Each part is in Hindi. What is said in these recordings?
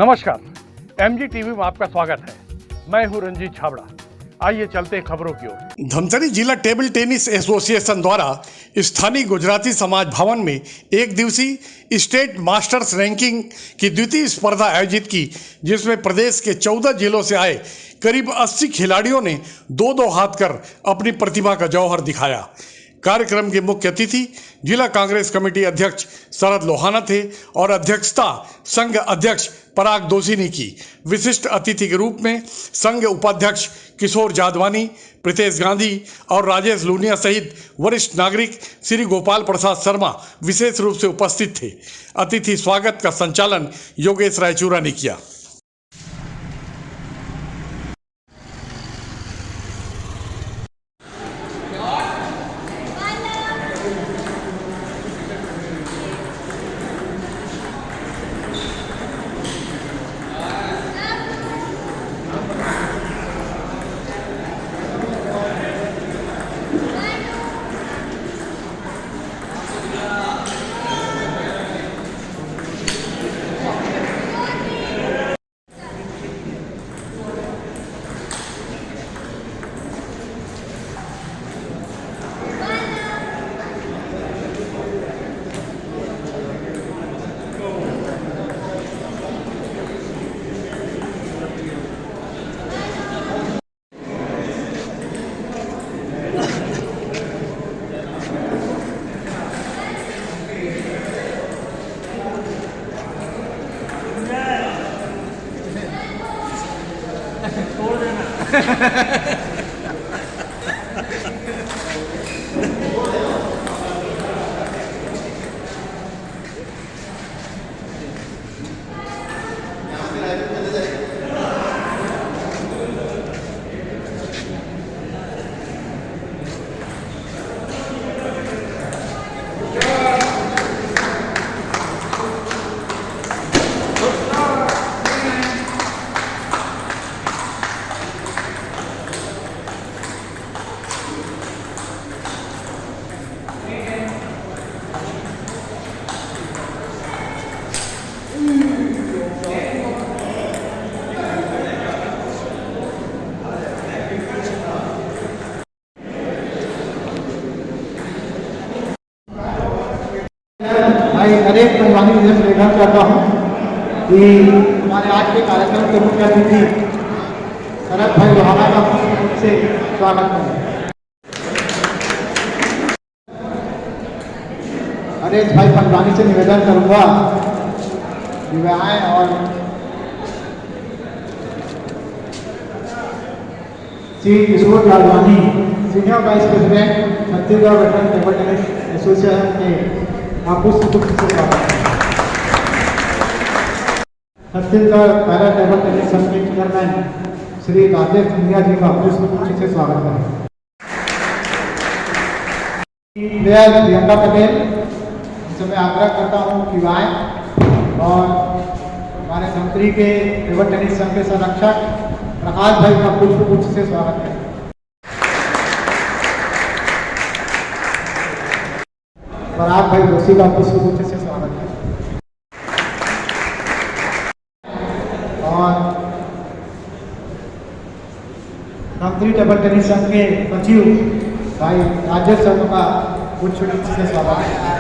नमस्कार, एमजी टीवी में आपका स्वागत है। मैं हूं रंजीत छाबड़ा। आइए चलते हैं खबरों की ओर। धमतरी जिला टेबल टेनिस एसोसिएशन द्वारा स्थानीय गुजराती समाज भवन में एक दिवसीय स्टेट मास्टर्स रैंकिंग की द्वितीय स्पर्धा आयोजित की, जिसमें प्रदेश के 14 जिलों से आए करीब 80 खिलाड़ियों ने दो हाथ कर अपनी प्रतिभा का जौहर दिखाया। कार्यक्रम के मुख्य अतिथि जिला कांग्रेस कमेटी अध्यक्ष शरद लोहाना थे और अध्यक्षता संघ अध्यक्ष पराग दोषी ने की। विशिष्ट अतिथि के रूप में संघ उपाध्यक्ष किशोर जादवानी, प्रीतेश गांधी और राजेश लूनिया सहित वरिष्ठ नागरिक श्री गोपाल प्रसाद शर्मा विशेष रूप से उपस्थित थे। अतिथि स्वागत का संचालन योगेश रायचूरा ने किया। मैं नरेश पंजवानी जी से निवेदन करता हूँ कि हमारे आज के कार्यक्रम के मुख्य अतिथि शरद भाई लोहाना का से स्वागत करें। नरेश भाई पंजवानी से निवेदन करूँगा कि वे आए और Shri Kishore Jadwani senior vice president Chhattisgarh veteran table tennis association के छत्तीसगढ़ पैरा टेबल टेनिस संघ के चेयरमैन श्री राजेश लूनिया जी का पुष्प से स्वागत करें। प्रियंका पटेल जिनसे मैं आग्रह करता हूँ कि वह आए और हमारे धमतरी के टेबल टेनिस संघ के संरक्षक प्रकाश भाई का पुष्प से स्वागत करें। पराग भाई दोषी का पुष्प से स्वागत है। और धमतरी टेबल टेनिस संघ के सचिव भाई राजेश शर्मा का पुष्प से स्वागत है।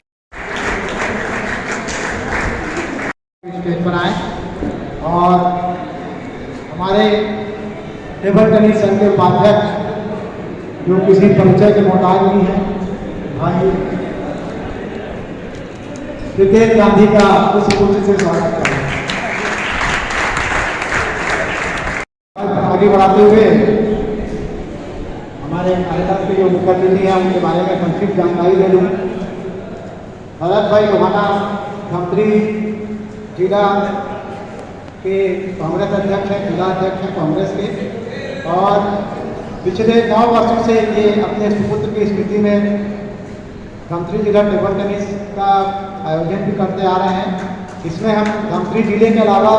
स्टेज पर आए और हमारे टेबल टेनिस संघ के उपाध्यक्ष जो किसी परिचय के मोहताज नहीं है, भाई प्रीतेश गांधी का पुष्प से स्वागत करें। आगे बढ़ाते हुए हमारे कार्यक्रम के जो मुख्य अतिथि हैं उनके बारे में संक्षिप्त जानकारी दे दूँ। शरद भाई लोहाना धमतरी जिला के कांग्रेस अध्यक्ष हैं, जिला अध्यक्ष हैं कांग्रेस के, और पिछले 9 वर्षों से ये अपने सुपुत्र की स्मृति में धमतरी जिला टेबल टेनिस का आयोजन भी करते आ रहे हैं। इसमें हम धमतरी जिले के अलावा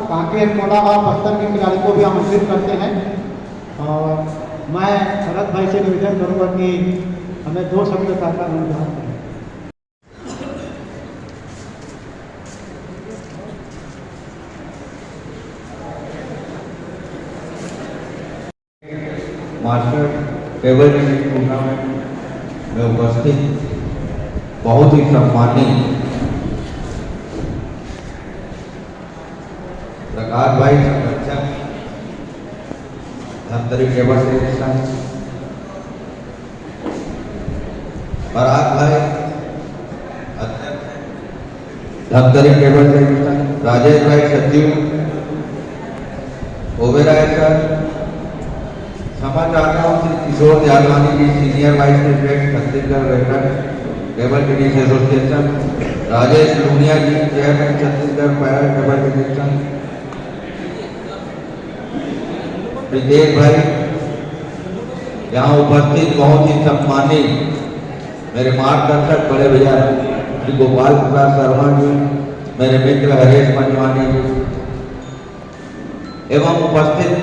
कांकेर, कोंडा और बस्तर के खिलाड़ी को भी आमंत्रित करते हैं। और मैं शरद भाई से निवेदन करूँगा कि हमें 2 शब्द कहकर अनुरोध करें। मास्टर टेबल टेनिस टूर्नामेंट में उपस्थित बहुत ही सम्मानित प्रकाश भाई संरक्षक धमतरी टेबल टेनिस संघ, पराग भाई अध्यक्ष धमतरी टेबल टेनिस संघ, राजेश भाई सचिव, ओबेराय सर, क्षमा चाहता हूँ Shri Kishore Yadwani ji senior vice president Chhattisgarh veteran table tennis association, Rajesh Lunia ji chairman Chhattisgarh para table tennis संघ, प्रीतेश भाई, यहाँ उपस्थित बहुत ही सम्मानित मेरे मार्गदर्शक बड़े भैया श्री गोपाल प्रसाद शर्मा जी, मेरे मित्र हरेश पंजवानी जी एवं उपस्थित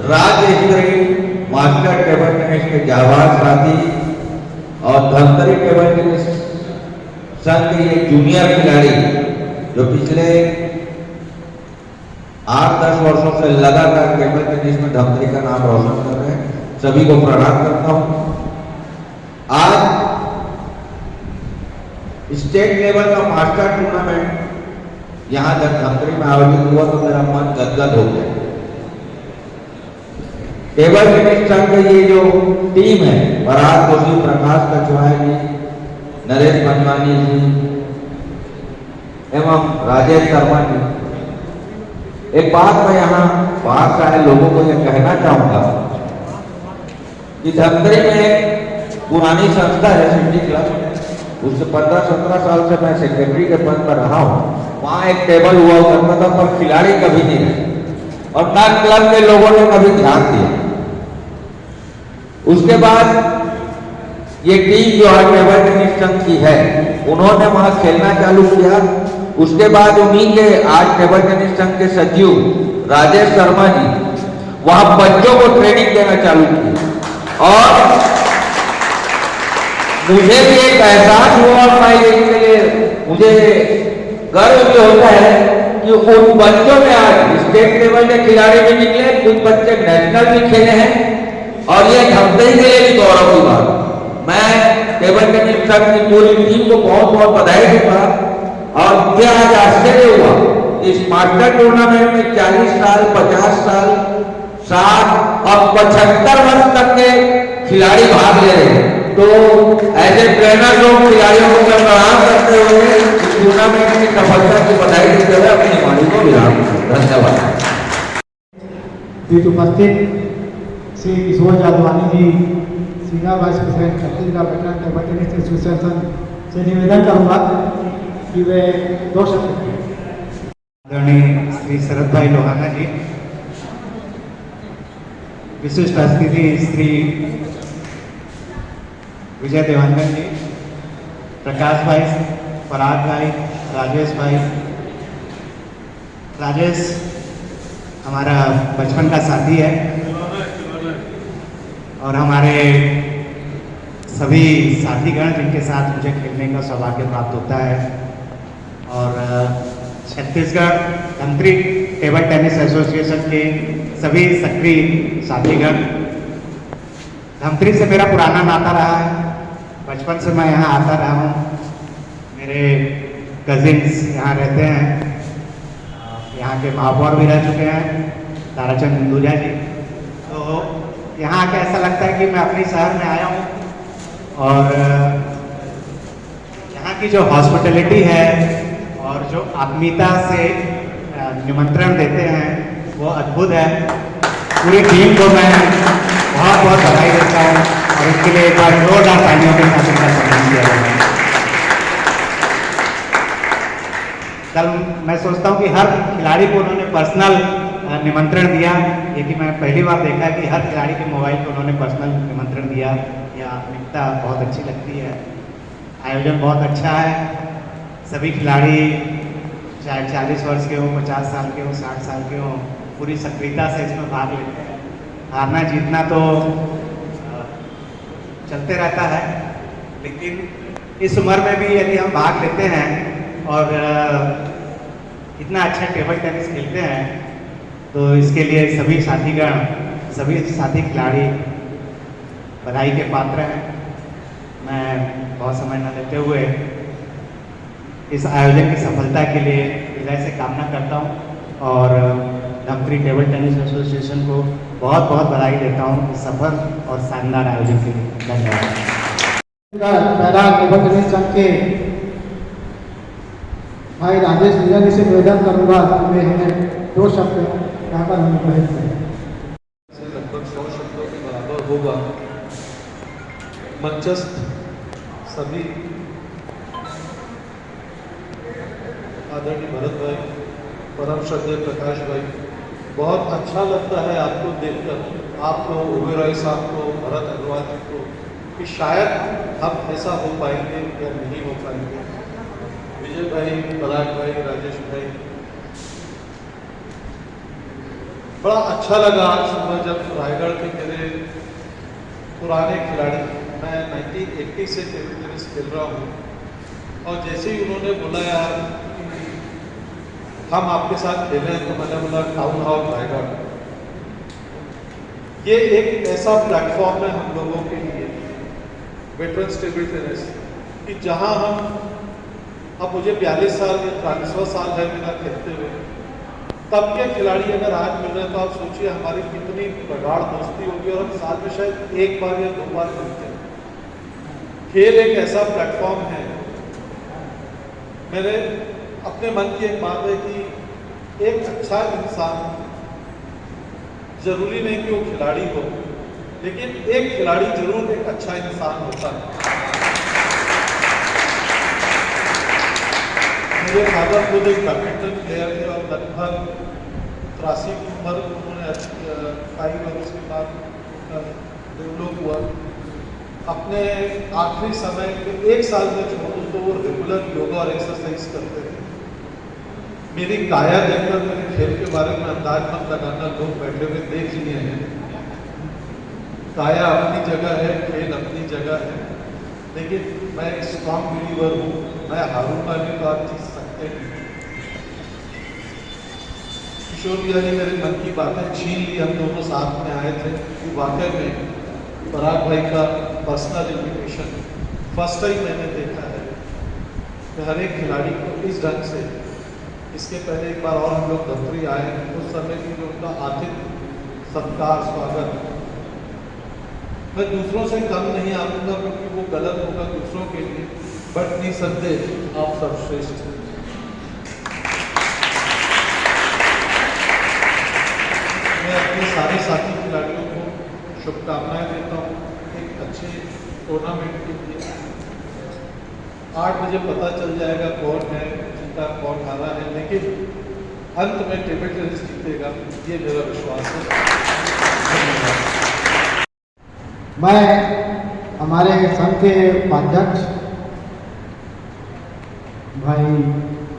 राज्य स्तरीय मास्टर टेबल टेनिस के जाबाज साथी और धमतरी टेबल टेनिस संघ के ये जूनियर खिलाड़ी जो पिछले 8-10 वर्षों से लगातार टेबल टेनिस में धमतरी का नाम रोशन कर रहे हैं, सभी को प्रणाम करता हूं। आज स्टेट लेवल का मास्टर टूर्नामेंट यहां जब धमतरी में आयोजित हुआ तो मेरा मन गदगद हो गया। टेबल टेनिस संघ की ये जो टीम है, पराग जोशी, प्रकाश कछवाहा जी, नरेश पंजवानी जी एवं राजेश शर्मा जी, एक बात मैं यहाँ बाहर से आए लोगों को यह कहना चाहूंगा कि धमतरी में एक पुरानी संस्था है सिटी क्लब, उससे 15-17 साल से मैं सेक्रेटरी के पद पर रहा हूँ। वहाँ एक टेबल हुआ करता था पर खिलाड़ी कभी नहीं रहे और ना क्लब के लोगों ने कभी ध्यान दिया। उसके बाद ये टीम जो है टेबल टेनिस संघ की है, उन्होंने वहाँ खेलना चालू किया। उसके बाद उन्हीं के आज टेबल टेनिस संघ के सचिव राजेश शर्मा जी वहाँ बच्चों को ट्रेनिंग देना चालू किया और मुझे भी एक एहसास हुआ और मैं इसके लिए मुझे गर्व भी होता है कि उन बच्चों में आज स्टेट लेवल के खिलाड़ी भी निकले, कुछ बच्चे नेशनल भी खेले हैं और ये धमतरी के लिए भी गौरव की बात। मैं टेबल टेनिस संघ की पूरी टीम को बहुत बहुत बधाई देता और मुझे आज आश्चर्य हुआ इस मास्टर टूर्नामेंट में 40 साल, 50 साल, 60 और 75 वर्ष तक के खिलाड़ी भाग ले रहे हैं। तो ऐसे ट्रेनर लोग खिलाड़ियों को मैं प्रणाम करते हुए इस टूर्नामेंट की सफलता की बधाई देते हुए अपनी वाणी को विराम करता हूं। धन्यवाद। उपस्थित Shri Kishore Yadwani ji senior vice president Chhattisgarh veteran table tennis association से निवेदन करूंगा कि वे 2 शब्द आदरणीय श्री शरद भाई लोहाना जी, विशिष्ट अतिथि श्री विजय देवानंद जी, प्रकाश भाई, पराग भाई, राजेश भाई। राजेश हमारा बचपन का साथी है और हमारे सभी साथीगण जिनके साथ मुझे खेलने का सौभाग्य प्राप्त होता है और Chhattisgarh Dhamtari table tennis association के सभी सक्रिय साथीगण। धमतरी से मेरा पुराना नाता रहा है, बचपन से मैं यहाँ आता रहा हूँ। मेरे कजिन्स यहाँ रहते हैं, यहाँ के महापौर भी रह चुके हैं ताराचंद हिंदुजा जी। तो यहाँ आके ऐसा लगता है कि मैं अपने शहर में आया हूँ और यहाँ की जो हॉस्पिटैलिटी है और जो आत्मीयता से निमंत्रण देते हैं वो अद्भुत है। पूरी टीम को मैं बहुत बहुत बधाई देता हूँ और इसके लिए एक बार जोरदार तालियों के साथ इनका सम्मान किया जाए। कल मैं सोचता हूँ कि हर खिलाड़ी को उन्होंने पर्सनल निमंत्रण दिया, ये कि मैं पहली बार देखा कि हर खिलाड़ी के मोबाइल को उन्होंने पर्सनल निमंत्रण दिया। यह आत्मीयता बहुत अच्छी लगती है। आयोजन बहुत अच्छा है। सभी खिलाड़ी चाहे 40 वर्ष के हों, 50 साल के हों, 60 साल के हों, पूरी सक्रियता से इसमें भाग लेते हैं। हारना जीतना तो चलते रहता है, लेकिन इस उम्र में भी यदि हम भाग लेते हैं और इतना अच्छा टेबल टेनिस खेलते हैं तो इसके लिए सभी साथीगण सभी साथी खिलाड़ी बधाई के पात्र हैं। मैं बहुत समय न लेते हुए इस आयोजन की सफलता के लिए हृदय से कामना करता हूं और धमतरी टेबल टेनिस एसोसिएशन को बहुत बहुत बधाई देता हूं इस सफल और शानदार आयोजन के लिए। धन्यवाद। पहला टेबल टेनिस संघ के भाई राजेश लीला जी से निवेदन करूंगा कि हमें 2 शब्द यहाँ पर हम करें। लगभग 100 शब्दों के बराबर होगा। मंचस्थ सभी आदरणीय भरत भाई, परम श्रद्धेय प्रकाश भाई, बहुत अच्छा लगता है आपको देखकर, आपको ओबेरॉय साहब को, भरत अग्रवाल जी को, कि शायद हम ऐसा हो पाएंगे या नहीं हो पाएंगे। विजय भाई, पराग भाई, राजेश भाई, बड़ा अच्छा लगा आज सुबह जब रायगढ़ के मेरे पुराने खिलाड़ी, मैं 1980 से टेबल टेनिस खेल रहा हूँ, और जैसे ही उन्होंने बोला यार हम आपके साथ खेलें, तो मैंने बोला टाउन हॉल रायगढ़। ये एक ऐसा प्लेटफॉर्म है हम लोगों के लिए, वेटरन्स टेबल टेनिस, कि जहाँ हम, अब मुझे 42 साल या 43वां साल है मेरा खेलते हुए, तब के खिलाड़ी अगर आज मिल रहे हैं तो आप सोचिए हमारी कितनी प्रगाढ़ दोस्ती होगी, और हम साल में शायद 1 बार या 2 बार मिलते हैं। खेल एक ऐसा प्लेटफॉर्म है। मेरे अपने मन की एक बात है कि एक अच्छा इंसान, जरूरी नहीं कि वो खिलाड़ी हो, लेकिन एक खिलाड़ी जरूर एक अच्छा इंसान होता है। मेरे फादर खुद एक बैडमिंटन प्लेयर थे और लगभग 83 की उम्र उन्होंने पाई और उसके बाद डेवलप हुआ। अपने आखिरी समय के 1 साल में छोड़ूं तो वो रेगुलर योगा और एक्सरसाइज करते थे। मेरी काया देखकर मेरे खेल के बारे में अंदाज मत लगाना, लोग बैठे हुए देख लिए हैं। काया अपनी जगह है, खेल अपनी जगह है, लेकिन मैं एक स्ट्रॉन्ग बिलीवर हूँ, मैं हारूंगा नहीं तो आप जीत सकते हैं। किशोर भैया ने मेरे मन की बातें छीन ली, हम दोनों साथ में आए थे कि वाकई में पराग भाई का पर्सनल इन्विटेशन फर्स्ट टाइम मैंने देखा है कि हर एक खिलाड़ी को इस ढंग से, इसके पहले एक बार और हम लोग धमतरी आए, उस समय की जो उनका आतिथ्य, सत्कार, स्वागत, मैं दूसरों से कम नहीं आऊँगा क्योंकि वो गलत होगा दूसरों के लिए, बट निसंदेह आप सर्वश्रेष्ठ हैं। मैं अपने सारे साथी खिलाड़ियों को शुभकामनाएं देता हूँ एक अच्छे टूर्नामेंट के लिए। 8 बजे पता चल जाएगा कौन है जीता, कौन हारा है, लेकिन अंत में टेबल टेनिस जीतेगा, ये मेरा विश्वास है। मैं हमारे संघ के उपाध्यक्ष भाई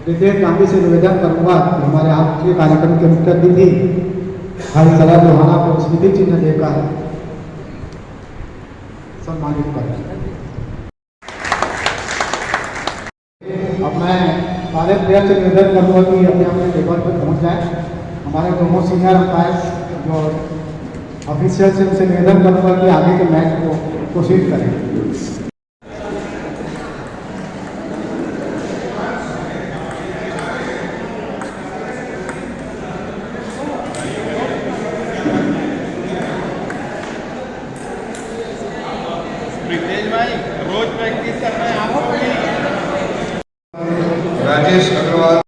रितेश गांधी से निवेदन करूंगा कि हमारे आज के कार्यक्रम के मुख्य अतिथि भाई सलाह लोहाना को स्मृति चिन्ह देकर सम्मानित करें। अब मैं सारे प्लेयर से निवेदन करूंगा कि अपने अपने टेबल पर पहुंच जाएं। हमारे दोनों सीनियर अंपायर जो ऑफिशियल से उनसे निवेदन करूंगा कि आगे के मैच को कोशिश करें। राजेश अग्रवाल,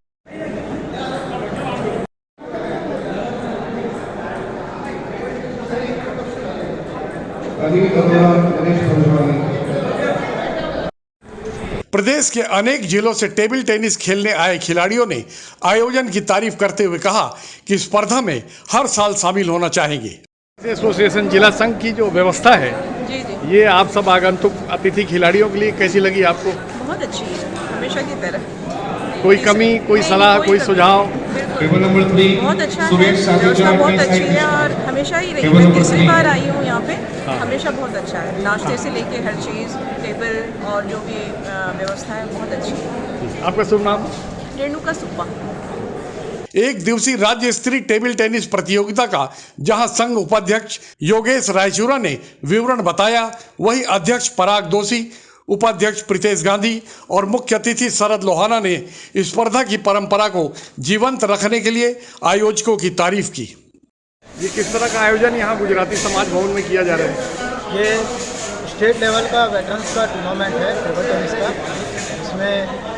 प्रदेश के अनेक जिलों से टेबल टेनिस खेलने आए खिलाड़ियों ने आयोजन की तारीफ करते हुए कहा कि स्पर्धा में हर साल शामिल होना चाहेंगे। एसोसिएशन जिला संघ की जो व्यवस्था है, जी जी, ये आप सब आगंतुक अतिथि खिलाड़ियों के लिए कैसी लगी आपको? बहुत अच्छी है, हमेशा की तरह। कोई कमी, कोई नहीं, सलाह, कोई कमी सुझाव? बिल्कुल। टेबल नंबर 3 बहुत अच्छा है, सुरेश साहब व्यवस्था जॉइन बहुत नेक्स्ट अच्छी है साइड और हमेशा ही रही। टेबल मैं नंबर तीसरी 3 बार आई हूँ यहाँ पे, हाँ। हमेशा बहुत अच्छा है। नाश्ते से लेके हर चीज़, टेबल और जो भी व्यवस्था है बहुत अच्छी है। आपका शुभ नाम? रेणुका सुब्बा। एक दिवसीय राज्य स्तरीय टेबल टेनिस प्रतियोगिता का जहां संघ उपाध्यक्ष योगेश रायचूरा ने विवरण बताया, वहीं अध्यक्ष पराग दोषी, उपाध्यक्ष प्रीतेश गांधी और मुख्य अतिथि शरद लोहाना ने स्पर्धा की परंपरा को जीवंत रखने के लिए आयोजकों की तारीफ की। ये किस तरह का आयोजन यहाँ गुजराती समाज भवन में किया जा रहा है? ये स्टेट लेवल का वेटरन्स का टूर्नामेंट है टेबल टेनिस का। इसमें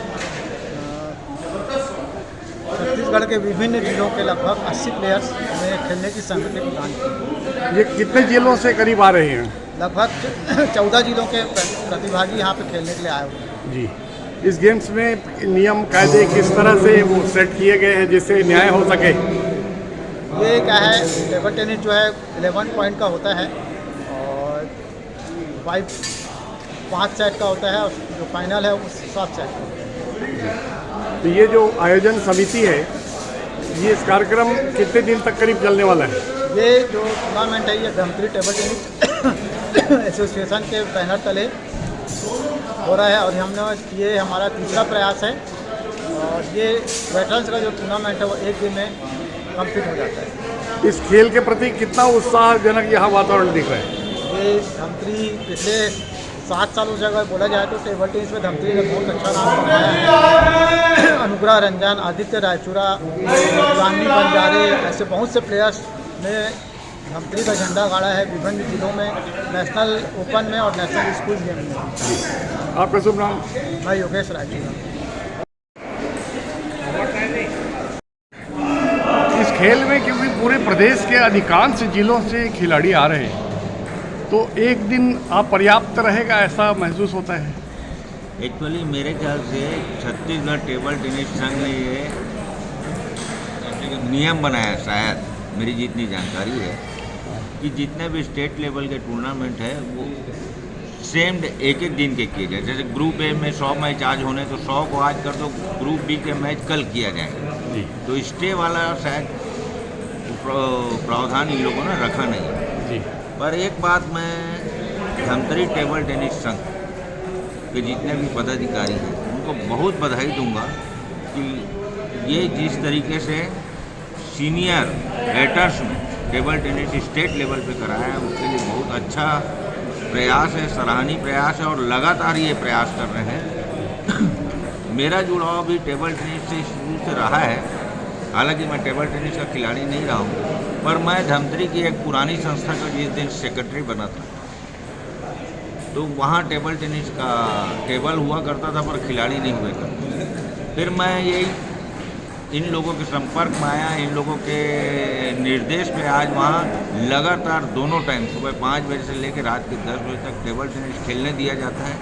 छत्तीसगढ़ के विभिन्न जिलों के लगभग 80 प्लेयर्स ने खेलने की सहमति प्रदान की। ये कितने जिलों से करीब आ रहे हैं? लगभग 14 जिलों के प्रतिभागी यहाँ पे खेलने के लिए आए हुए हैं। जी, इस गेम्स में नियम कायदे किस तरह से वो सेट किए गए हैं जिससे न्याय हो सके? ये क्या है, टेबल टेनिस जो है 11 पॉइंट का होता है और 5 सेट का होता है और जो फाइनल है वो 7 सेट का। तो ये जो आयोजन समिति है, ये इस कार्यक्रम कितने दिन तक करीब चलने वाला है? ये जो टूर्नामेंट है ये धमतरी टेबल टेनिस एसोसिएशन के बैनर तले हो रहा है और ये हमारा तीसरा प्रयास है और ये वेटरन्स का जो टूर्नामेंट है वो एक दिन में कंप्लीट हो जाता है। इस खेल के प्रति कितना उत्साहजनक यहाँ वातावरण दिख रहा है? ये धमतरी पिछले 7 सालों से अगर बोला जाए तो टेबल टेनिस में धमतरी ने बहुत अच्छा नाम कमाया है। अनुग्रह रंजन, आदित्य रायचूरा, गांधी बंजारे, ऐसे बहुत से प्लेयर्स ने धमतरी का झंडा गाड़ा है विभिन्न जिलों में, नेशनल ओपन में और नेशनल स्कूल गेम में। आपका शुभ नाम? मैं योगेश रायचूरा। इस खेल में क्योंकि पूरे प्रदेश के अधिकांश जिलों से खिलाड़ी आ रहे हैं, तो एक दिन अपर्याप्त रहेगा ऐसा महसूस होता है? एक्चुअली मेरे ख्याल से छत्तीसगढ़ टेबल टेनिस संघ ने ये नियम बनाया, शायद मेरी जितनी जानकारी है, कि जितने भी स्टेट लेवल के टूर्नामेंट है वो सेम एक दिन के किए जाए। जैसे ग्रुप ए में 100 मैच आज होने तो 100 को आज कर दो, ग्रुप बी के मैच कल किया जाएगा। तो स्टे वाला शायद प्रावधान इन लोगों ने रखा नहीं। पर एक बात मैं धमतरी टेबल टेनिस संघ के जितने भी पदाधिकारी हैं उनको बहुत बधाई दूंगा कि ये जिस तरीके से सीनियर वेटर्स में टेबल टेनिस स्टेट लेवल पे कराया है उसके लिए बहुत अच्छा प्रयास है, सराहनीय प्रयास है और लगातार ये प्रयास कर रहे हैं। मेरा जुड़ाव भी टेबल टेनिस से शुरू से रहा है, हालांकि मैं टेबल टेनिस का खिलाड़ी नहीं रहा हूँ, पर मैं धमतरी की एक पुरानी संस्था का जिस दिन सेक्रेटरी बना था तो वहाँ टेबल टेनिस का टेबल हुआ करता था पर खिलाड़ी नहीं हुए करते। फिर मैं यही इन लोगों के संपर्क में आया, इन लोगों के निर्देश पे आज वहाँ लगातार दोनों टाइम सुबह 5 बजे से लेकर रात के 10 बजे तक टेबल टेनिस खेलने दिया जाता है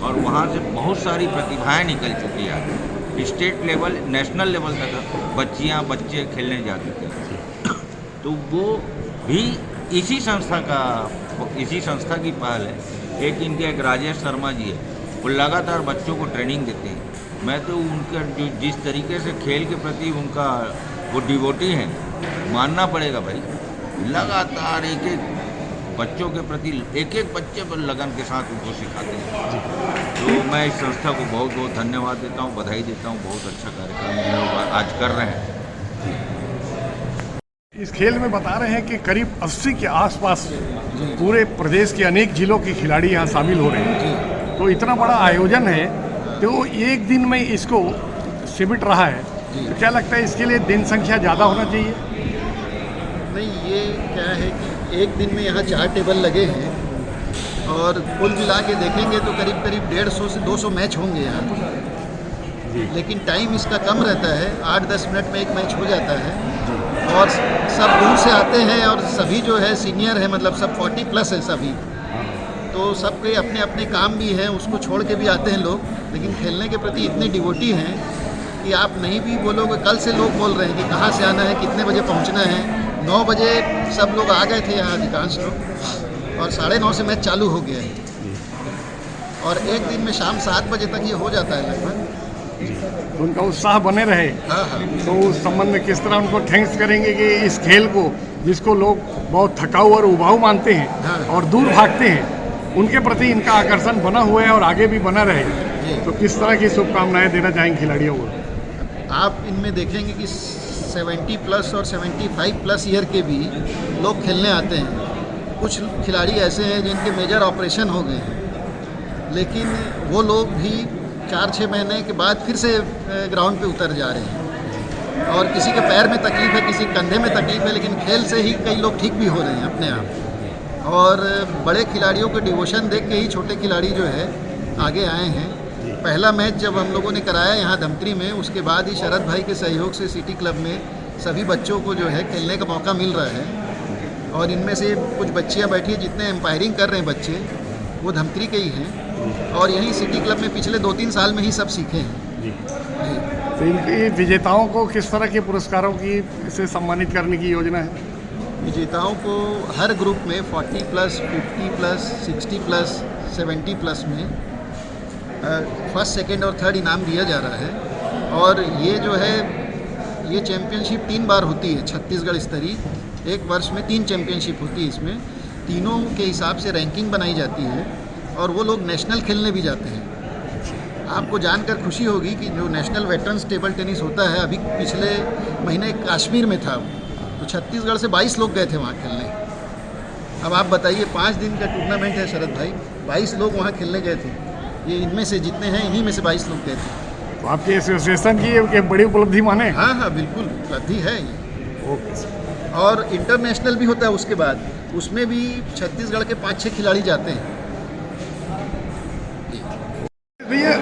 और वहाँ से बहुत सारी प्रतिभाएं निकल चुकी हैं। स्टेट लेवल, नेशनल लेवल तक बच्चियाँ बच्चे खेलने जा चुके हैं। तो वो भी इसी संस्था की पहल है। एक इनके एक राजेश शर्मा जी है, वो लगातार बच्चों को ट्रेनिंग देते हैं। मैं तो उनका जो जिस तरीके से खेल के प्रति उनका वो डिवोटी हैं, मानना पड़ेगा भाई। लगातार एक बच्चों के प्रति एक बच्चे पर लगन के साथ उनको सिखाते हैं। तो मैं इस संस्था को बहुत बहुत धन्यवाद देता हूँ, बधाई देता हूँ। बहुत अच्छा कार्यक्रम ये लोग आज कर रहे हैं। इस खेल में बता रहे हैं कि करीब 80 के आसपास पूरे प्रदेश के अनेक जिलों के खिलाड़ी यहाँ शामिल हो रहे हैं। तो इतना बड़ा आयोजन है, तो एक दिन में इसको सिमट रहा है, तो क्या लगता है इसके लिए दिन संख्या ज़्यादा होना चाहिए? नहीं, ये क्या है कि एक दिन में यहाँ 4 टेबल लगे हैं और कुल मिला के देखेंगे तो करीब 150 से 200 मैच होंगे यहाँ। लेकिन टाइम इसका कम रहता है, 8-10 मिनट में एक मैच हो जाता है और सब दूर से आते हैं और सभी जो है सीनियर है, मतलब सब 40 प्लस है सभी। तो सबके अपने अपने काम भी हैं, उसको छोड़ के भी आते हैं लोग, लेकिन खेलने के प्रति इतने डिवोटी हैं कि आप नहीं भी बोलोगे। कल से लोग बोल रहे हैं कि कहाँ से आना है, कितने बजे पहुँचना है। 9 बजे सब लोग आ गए थे यहाँ, अधिकांश लोग, और 9:30 से मैच चालू हो गया है और एक दिन में शाम 7 बजे तक ये हो जाता है लगभग। तो उनका उत्साह बने रहे। तो उस संबंध में किस तरह उनको थैंक्स करेंगे कि इस खेल को, जिसको लोग बहुत थकाऊ और उबाऊ मानते हैं और दूर भागते हैं, उनके प्रति इनका आकर्षण बना हुआ है और आगे भी बना रहे, तो किस तरह की शुभकामनाएं देना चाहेंगे खिलाड़ियों को? आप इनमें देखेंगे कि 70 प्लस और 75 प्लस ईयर के भी लोग खेलने आते हैं। कुछ खिलाड़ी ऐसे हैं जिनके मेजर ऑपरेशन हो गए हैं, लेकिन वो लोग भी 4-6 महीने के बाद फिर से ग्राउंड पे उतर जा रहे हैं। और किसी के पैर में तकलीफ है, किसी कंधे में तकलीफ है, लेकिन खेल से ही कई लोग ठीक भी हो रहे हैं अपने आप। और बड़े खिलाड़ियों को डिवोशन देख के ही छोटे खिलाड़ी जो है आगे आए हैं। पहला मैच जब हम लोगों ने कराया यहाँ धमतरी में, उसके बाद ही शरद भाई के सहयोग से सिटी क्लब में सभी बच्चों को जो है खेलने का मौका मिल रहा है। और इनमें से कुछ बच्चियाँ बैठी हैं, जितने एम्पायरिंग कर रहे हैं बच्चे वो धमतरी के ही हैं और यहीं सिटी क्लब में पिछले 2-3 साल में ही सब सीखे हैं। जी। तो इनकी विजेताओं को किस तरह के पुरस्कारों की से सम्मानित करने की योजना है? विजेताओं को हर ग्रुप में 40 प्लस, 50 प्लस, 60 प्लस, 70 प्लस में फर्स्ट, सेकंड और थर्ड इनाम दिया जा रहा है। और ये जो है ये चैम्पियनशिप 3 बार होती है छत्तीसगढ़ स्तरीय। एक वर्ष में 3 चैम्पियनशिप होती है। इसमें तीनों के हिसाब से रैंकिंग बनाई जाती है और वो लोग नेशनल खेलने भी जाते हैं। आपको जानकर खुशी होगी कि जो नेशनल वेटरन्स टेबल टेनिस होता है, अभी पिछले महीने कश्मीर में था, तो छत्तीसगढ़ से 22 लोग गए थे वहाँ खेलने। अब आप बताइए, 5 दिन का टूर्नामेंट है शरद भाई, 22 लोग वहाँ खेलने गए थे। ये इनमें से जितने हैं इन्हीं में से 22 लोग गए थे। तो आपकी एसोसिएशन की एक बड़ी उपलब्धि माने? हाँ, बिल्कुल उपलब्धि है ये। ओके। और इंटरनेशनल भी होता है उसके बाद, उसमें भी छत्तीसगढ़ के 5-6 खिलाड़ी जाते हैं। ये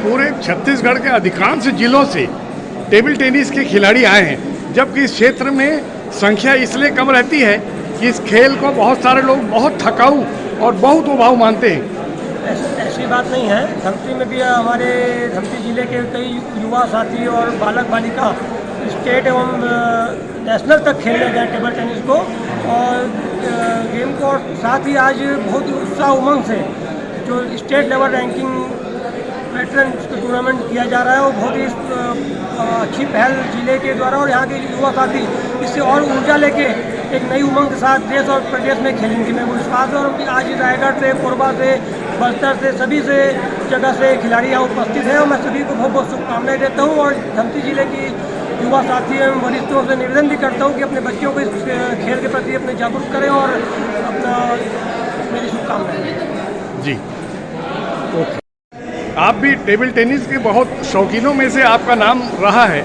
पूरे छत्तीसगढ़ के अधिकांश जिलों से टेबल टेनिस के खिलाड़ी आए हैं, जबकि इस क्षेत्र में संख्या इसलिए कम रहती है कि इस खेल को बहुत सारे लोग बहुत थकाऊ और बहुत उबाऊ मानते हैं। ऐसी बात नहीं है। धमतरी में भी हमारे धमतरी जिले के कई युवा साथी और बालक बालिका स्टेट एवं नेशनल तक खेलने गए टेबल टेनिस को, और गेम को, और साथ ही आज बहुत उत्साह उमंग से जो state level ranking veteran tournament किया जा रहा है, वो बहुत ही अच्छी पहल जिले के द्वारा, और यहाँ के युवा साथी इससे और ऊर्जा लेके एक नई उमंग के साथ देश और प्रदेश में खेलेंगे। मैं विश्वास है, और आज रायगढ़ से, कोरबा से, बस्तर से, सभी से जगह से खिलाड़ी यहाँ उपस्थित हैं, और मैं सभी को बहुत बहुत शुभकामनाएं देता हूँ। और धमतरी जिले की युवा साथी एवं वरिष्ठों से निवेदन भी करता हूँ कि अपने बच्चों को इस खेल के प्रति अपने जागरूक करें, और अपना मेरी शुभकामनाएं। जी, ओके। आप भी टेबल टेनिस के बहुत शौकीनों में से आपका नाम रहा है,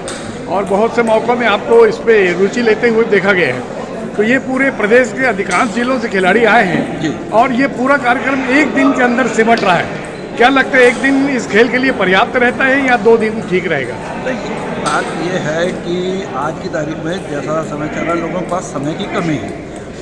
और बहुत से मौक़ों में आपको इस पर रुचि लेते हुए देखा गया है। तो ये पूरे प्रदेश के अधिकांश जिलों से खिलाड़ी आए हैं, और ये पूरा कार्यक्रम एक दिन के अंदर सिमट रहा है। क्या लगता है, एक दिन इस खेल के लिए पर्याप्त रहता है या 2 दिन ठीक रहेगा? बात ये है कि आज की तारीख में जैसा समय चल रहा है, लोगों के पास समय की कमी है।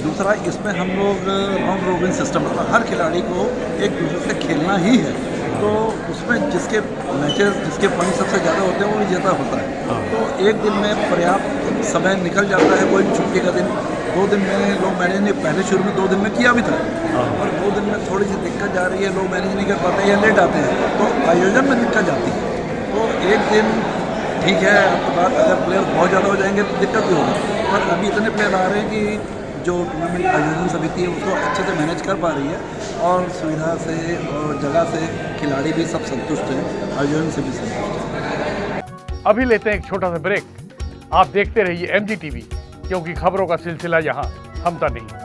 दूसरा, इसमें हम लोग राउंड रोबिन सिस्टम, हर खिलाड़ी को एक दूसरे से खेलना ही है, तो उसमें जिसके मैचेस, जिसके पॉइंट सबसे ज़्यादा होते हैं वो विजेता होता है। तो एक दिन में पर्याप्त समय निकल जाता है। कोई छुट्टी का दिन, 2 दिन में लोग मैनेज नहीं, पहले शुरू में 2 दिन में किया भी था, और 2 दिन में थोड़ी सी दिक्कत जा रही है, लोग मैनेज नहीं कर पाते या लेट आते हैं, तो आयोजन में दिक्कत जाती है। तो एक दिन ठीक है, आपके बाद अगर प्लेयर बहुत ज़्यादा हो जाएंगे तो दिक्कत भी होगी, पर अभी इतने प्लेयर आ रहे हैं कि जो टूर्नामेंट आयोजन समिति है उसको अच्छे से मैनेज कर पा रही है, और सुविधा से और जगह से खिलाड़ी भी सब संतुष्ट हैं, आयोजन से भी संतुष्ट हैं। अभी लेते हैं एक छोटा सा ब्रेक। आप देखते रहिए MGTV, क्योंकि खबरों का सिलसिला यहाँ थमता नहीं।